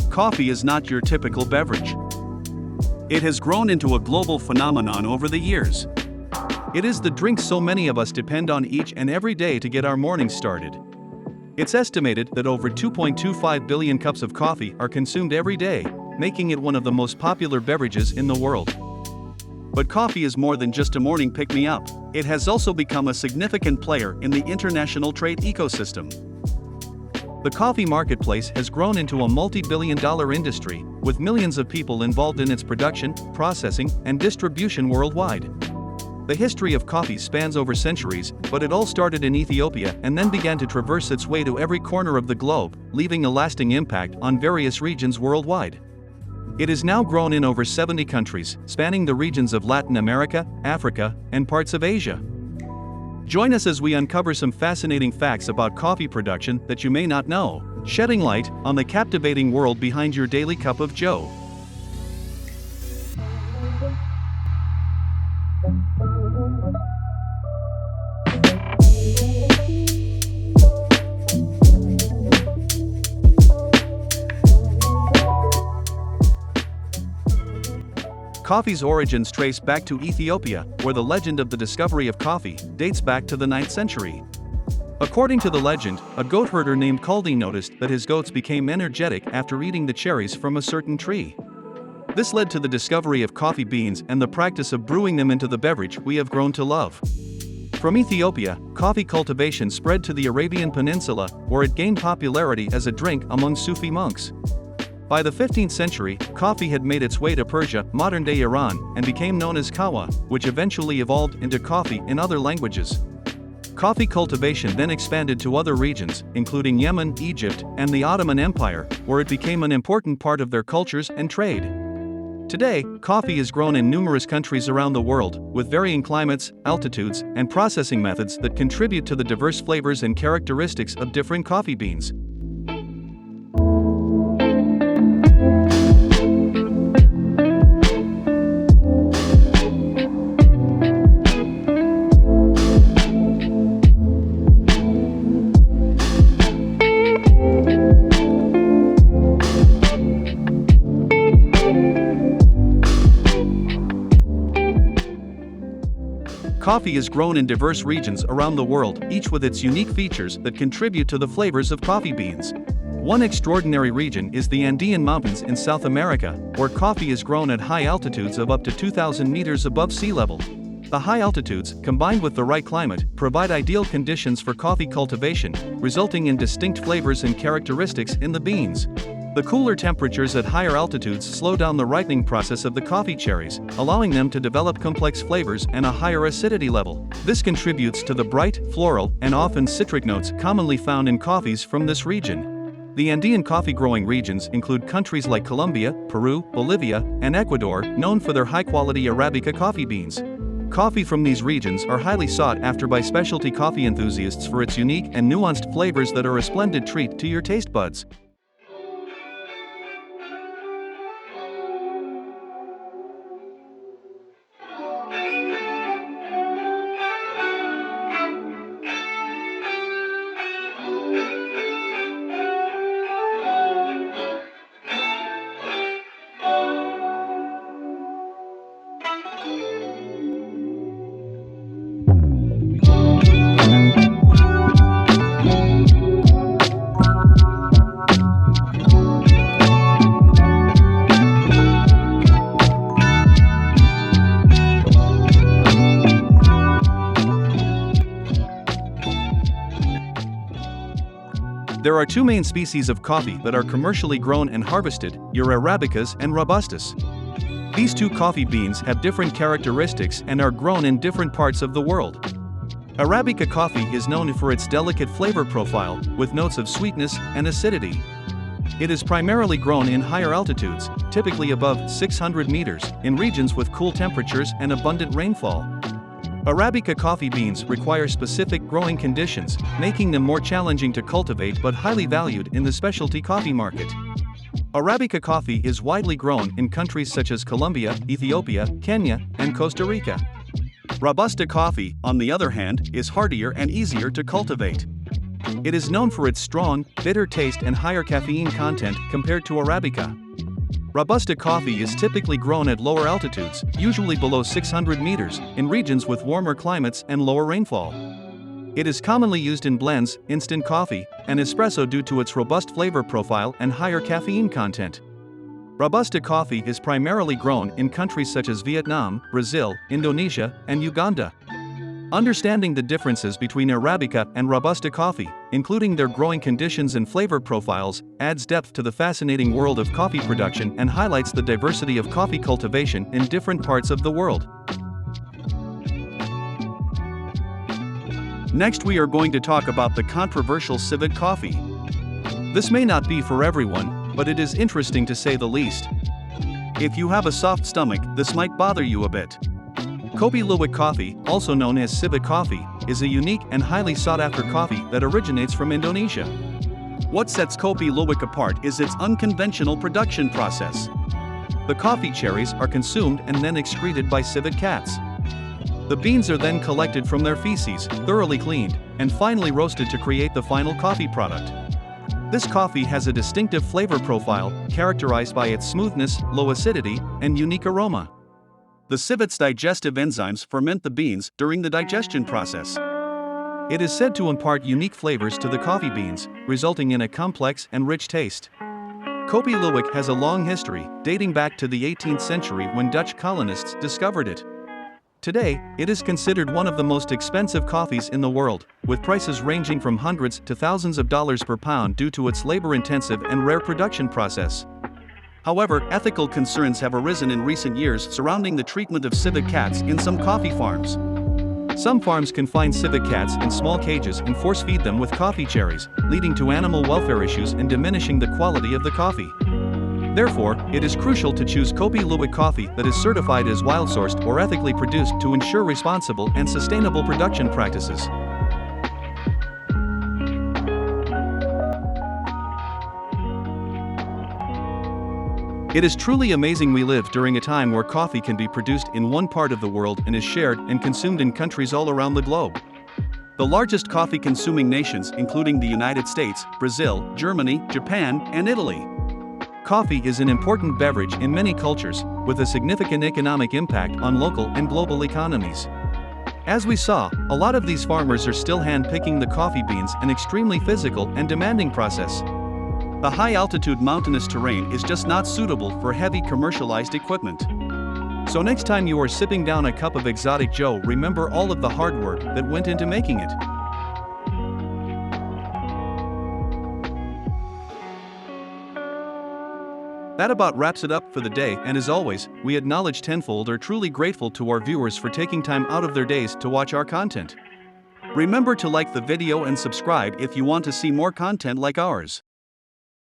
Coffee is not your typical beverage. It has grown into a global phenomenon over the years. It is the drink so many of us depend on each and every day to get our mornings started. It's estimated that over 2.25 billion cups of coffee are consumed every day, making it one of the most popular beverages in the world. But coffee is more than just a morning pick-me-up. It has also become a significant player in the international trade ecosystem. The coffee marketplace has grown into a multi-billion-dollar industry, with millions of people involved in its production, processing, and distribution worldwide. The history of coffee spans over centuries, but it all started in Ethiopia and then began to traverse its way to every corner of the globe, leaving a lasting impact on various regions worldwide. It has now grown in over 70 countries, spanning the regions of Latin America, Africa, and parts of Asia. Join us as we uncover some fascinating facts about coffee production that you may not know, shedding light on the captivating world behind your daily cup of joe. Coffee's origins trace back to Ethiopia, where the legend of the discovery of coffee dates back to the 9th century. According to the legend, a goat herder named Kaldi noticed that his goats became energetic after eating the cherries from a certain tree. This led to the discovery of coffee beans and the practice of brewing them into the beverage we have grown to love. From Ethiopia, coffee cultivation spread to the Arabian Peninsula, where it gained popularity as a drink among Sufi monks. By the 15th century, coffee had made its way to Persia, modern-day Iran, and became known as kawa, which eventually evolved into coffee in other languages. Coffee cultivation then expanded to other regions, including Yemen, Egypt, and the Ottoman Empire, where it became an important part of their cultures and trade. Today, coffee is grown in numerous countries around the world, with varying climates, altitudes, and processing methods that contribute to the diverse flavors and characteristics of different coffee beans. Coffee is grown in diverse regions around the world, each with its unique features that contribute to the flavors of coffee beans. One extraordinary region is the Andean Mountains in South America, where coffee is grown at high altitudes of up to 2,000 meters above sea level. The high altitudes, combined with the right climate, provide ideal conditions for coffee cultivation, resulting in distinct flavors and characteristics in the beans. The cooler temperatures at higher altitudes slow down the ripening process of the coffee cherries, allowing them to develop complex flavors and a higher acidity level. This contributes to the bright, floral, and often citric notes commonly found in coffees from this region. The Andean coffee-growing regions include countries like Colombia, Peru, Bolivia, and Ecuador, known for their high-quality Arabica coffee beans. Coffee from these regions are highly sought after by specialty coffee enthusiasts for its unique and nuanced flavors that are a splendid treat to your taste buds. There are two main species of coffee that are commercially grown and harvested, your Arabicas and Robustas. These two coffee beans have different characteristics and are grown in different parts of the world. Arabica coffee is known for its delicate flavor profile, with notes of sweetness and acidity. It is primarily grown in higher altitudes, typically above 600 meters, in regions with cool temperatures and abundant rainfall. Arabica coffee beans require specific growing conditions, making them more challenging to cultivate but highly valued in the specialty coffee market. Arabica coffee is widely grown in countries such as Colombia, Ethiopia, Kenya, and Costa Rica. Robusta coffee, on the other hand, is hardier and easier to cultivate. It is known for its strong, bitter taste and higher caffeine content compared to Arabica. Robusta coffee is typically grown at lower altitudes, usually below 600 meters, in regions with warmer climates and lower rainfall. It is commonly used in blends, instant coffee, and espresso due to its robust flavor profile and higher caffeine content. Robusta coffee is primarily grown in countries such as Vietnam, Brazil, Indonesia, and Uganda. Understanding the differences between Arabica and Robusta coffee, including their growing conditions and flavor profiles, adds depth to the fascinating world of coffee production and highlights the diversity of coffee cultivation in different parts of the world. Next, we are going to talk about the controversial civet coffee. This may not be for everyone, but it is interesting to say the least. If you have a soft stomach, this might bother you a bit. Kopi Luwak coffee, also known as civet coffee, is a unique and highly sought-after coffee that originates from Indonesia. What sets Kopi Luwak apart is its unconventional production process. The coffee cherries are consumed and then excreted by civet cats. The beans are then collected from their feces, thoroughly cleaned, and finally roasted to create the final coffee product. This coffee has a distinctive flavor profile, characterized by its smoothness, low acidity, and unique aroma. The civet's digestive enzymes ferment the beans during the digestion process. It is said to impart unique flavors to the coffee beans, resulting in a complex and rich taste. Kopi Luwak has a long history, dating back to the 18th century when Dutch colonists discovered it. Today, it is considered one of the most expensive coffees in the world, with prices ranging from hundreds to thousands of dollars per pound due to its labor-intensive and rare production process. However, ethical concerns have arisen in recent years surrounding the treatment of civet cats in some coffee farms. Some farms confine civet cats in small cages and force-feed them with coffee cherries, leading to animal welfare issues and diminishing the quality of the coffee. Therefore, it is crucial to choose Kopi Luwak coffee that is certified as wild-sourced or ethically produced to ensure responsible and sustainable production practices. It is truly amazing we live during a time where coffee can be produced in one part of the world and is shared and consumed in countries all around the globe. The largest coffee-consuming nations including the United States, Brazil, Germany, Japan, and Italy. Coffee is an important beverage in many cultures, with a significant economic impact on local and global economies. As we saw, a lot of these farmers are still hand-picking the coffee beans, an extremely physical and demanding process. The high-altitude mountainous terrain is just not suitable for heavy commercialized equipment. So next time you are sipping down a cup of exotic Joe, remember all of the hard work that went into making it. That about wraps it up for the day, and as always, we acknowledge tenfold are truly grateful to our viewers for taking time out of their days to watch our content. Remember to like the video and subscribe if you want to see more content like ours.